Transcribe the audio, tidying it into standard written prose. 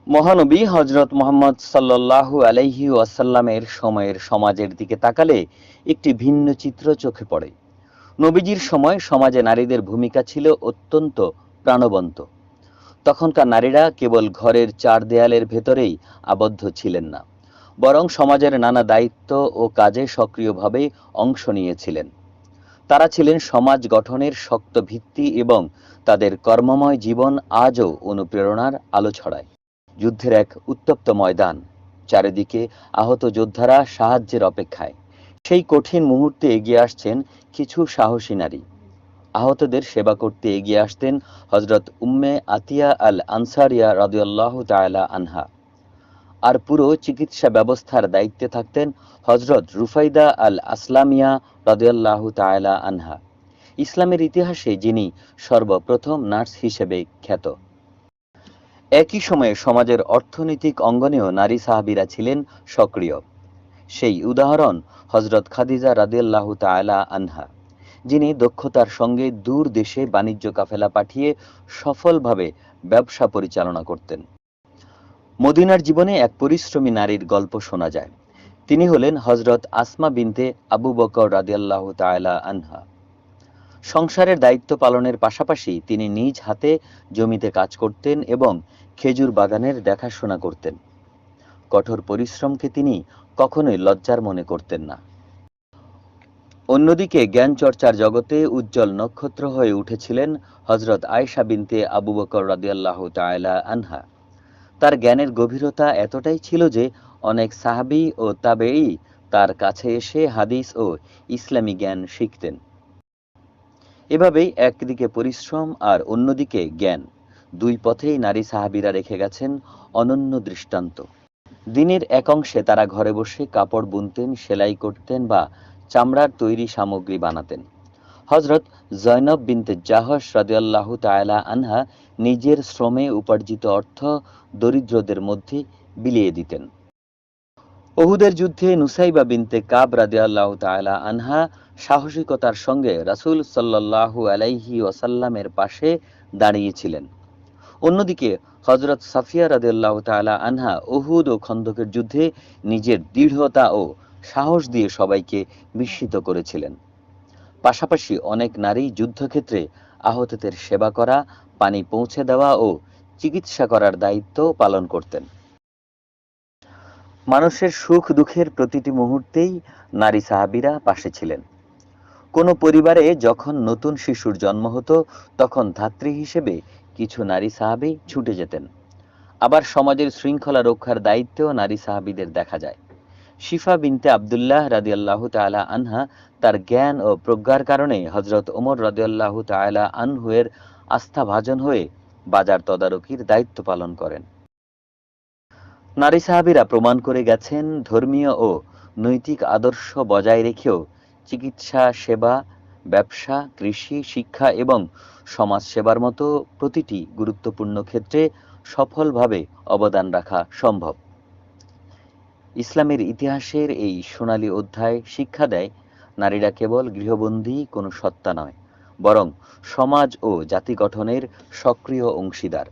মহানবী হজরত মুহাম্মদ সাল্লাল্লাহু আলাইহি ওয়াসাল্লামের সময়ের সমাজের দিকে তাকালে একটি ভিন্ন চিত্র চোখে পড়ে। নবীজির সময় সমাজে নারীদের ভূমিকা ছিল অত্যন্ত প্রাণবন্ত। তখনকার নারীরা কেবল ঘরের চার দেয়ালের ভেতরেই আবদ্ধ ছিলেন না, বরং সমাজের নানা দায়িত্ব ও কাজে সক্রিয়ভাবে অংশ নিয়েছিলেন। তারা ছিলেন সমাজ গঠনের শক্ত ভিত্তি এবং তাদের কর্মময় জীবন আজও অনুপ্রেরণার আলো ছড়ায়। যুদ্ধের এক উত্তপ্ত ময়দান, চারিদিকে আহত যোদ্ধারা সাহায্যের অপেক্ষায়। সেই কঠিন মুহূর্তে এগিয়ে আসছেন কিছু সাহসী নারী। আহতদের সেবা করতে এগিয়ে আসতেন হজরত উম্মে আতিয়া আল আনসারিয়া রাদিয়াল্লাহু তাআলা আনহা। আর পুরো চিকিৎসা ব্যবস্থার দায়িত্বে থাকতেন হজরত রুফাইদা আল আসলামিয়া রাদিয়াল্লাহু তাআলা আনহা, ইসলামের ইতিহাসে যিনি সর্বপ্রথম নার্স হিসেবে খ্যাত। একই সময়ে সমাজের অর্থনৈতিক অঙ্গনেও নারী সাহাবীরা ছিলেন সক্রিয়। সেই উদাহরণ হজরত খাদিজা রাদিয়াল্লাহু তাআলা আনহা, যিনি দক্ষতার সঙ্গে দূর দেশে বাণিজ্য কাফেলা পাঠিয়ে সফলভাবে ব্যবসা পরিচালনা করতেন। মদিনার জীবনে এক পরিশ্রমী নারীর গল্প শোনা যায়। তিনি হলেন হজরত আসমা বিনতে আবু বকর রাদিয়াল্লাহু তাআলা আনহা। সংসারের দায়িত্ব পালনের পাশাপাশি তিনি নিজ হাতে জমিতে কাজ করতেন এবং খেজুর বাগানের দেখাশোনা করতেন। কঠোর পরিশ্রমকে তিনি কখনোই লজ্জার মনে করতেন না। অন্যদিকে জ্ঞান চর্চার জগতে উজ্জ্বল নক্ষত্র হয়ে উঠেছিলেন হজরত আয়েশা বিনতে আবু বকর রাদিয়াল্লাহু তাআলা আনহা। তার জ্ঞানের গভীরতা এতটাই ছিল যে অনেক সাহাবী ও তাবেঈ তার কাছে এসে হাদিস ও ইসলামী জ্ঞান শিখতেন। এভাবেই একদিকে পরিশ্রম আর অন্যদিকে জ্ঞান, দুই পথেই নারী সাহাবীরা রেখে গেছেন অনন্য দৃষ্টান্ত। দিনের এক অংশে তারা ঘরে বসে কাপড় বুনতেন, সেলাই করতেন বা চামড়ার তৈরি সামগ্রী বানাতেন। হজরত জয়নব বিনতে জাহশ রাদিয়াল্লাহু তাআলা আনহা নিজের শ্রমে উপার্জিত অর্থ দরিদ্রদের মধ্যে বিলিয়ে দিতেন। উহুদের যুদ্ধে নুসাইবা বিনতে কাব রাদিয়াল্লাহু তাআলা আনহা সাহসিকতার সঙ্গে রাসূল সাল্লাল্লাহু আলাইহি ওয়াসাল্লামের পাশে দাঁড়িয়েছিলেন। অন্যদিকে হযরত সাফিয়া রাদিয়াল্লাহু তাআলা আনহা উহুদ ও খন্দকের যুদ্ধে নিজের দৃঢ়তা ও সাহস দিয়ে সবাইকে বিস্মিত করেছিলেন। পাশাপাশি অনেক নারী যুদ্ধক্ষেত্রে আহতদের সেবা করা, পানি পৌঁছে দেওয়া ও চিকিৎসা করার দায়িত্ব পালন করতেন। মানুষের সুখ দুঃখের প্রতিটি মুহূর্তেই নারী সাহাবীরা পাশে ছিলেন। কোনো পরিবারে যখন নতুন শিশুর জন্ম হতো, তখন ধাত্রী হিসেবে কিছু নারী সাহাবী ছুটে যেতেন। আবার সমাজের শৃঙ্খলা রক্ষার দায়িত্বেও নারী সাহাবীদের দেখা যায়। শিফা বিনতে আব্দুল্লাহ রাদিয়াল্লাহু তাআলা আনহা তার জ্ঞান ও প্রজ্ঞার কারণে হযরত ওমর রাদিয়াল্লাহু তাআলা আনহু এর আস্থাভাজন হয়ে বাজার তদারকির দায়িত্ব পালন করেন। নারী সাহাবীরা প্রমাণ করে গেছেন ধর্মীয় ও নৈতিক আদর্শ বজায় রেখেও চিকিৎসা সেবা, ব্যবসা, কৃষি, শিক্ষা এবং সমাজ সেবার মতো প্রতিটি গুরুত্বপূর্ণ ক্ষেত্রে সফলভাবে অবদান রাখা সম্ভব। ইসলামের ইতিহাসের এই সোনালী অধ্যায় শিক্ষা দেয়, নারীরা কেবল গৃহবন্দী কোনো সত্তা নয়, বরং সমাজ ও জাতি গঠনের সক্রিয় অংশীদার।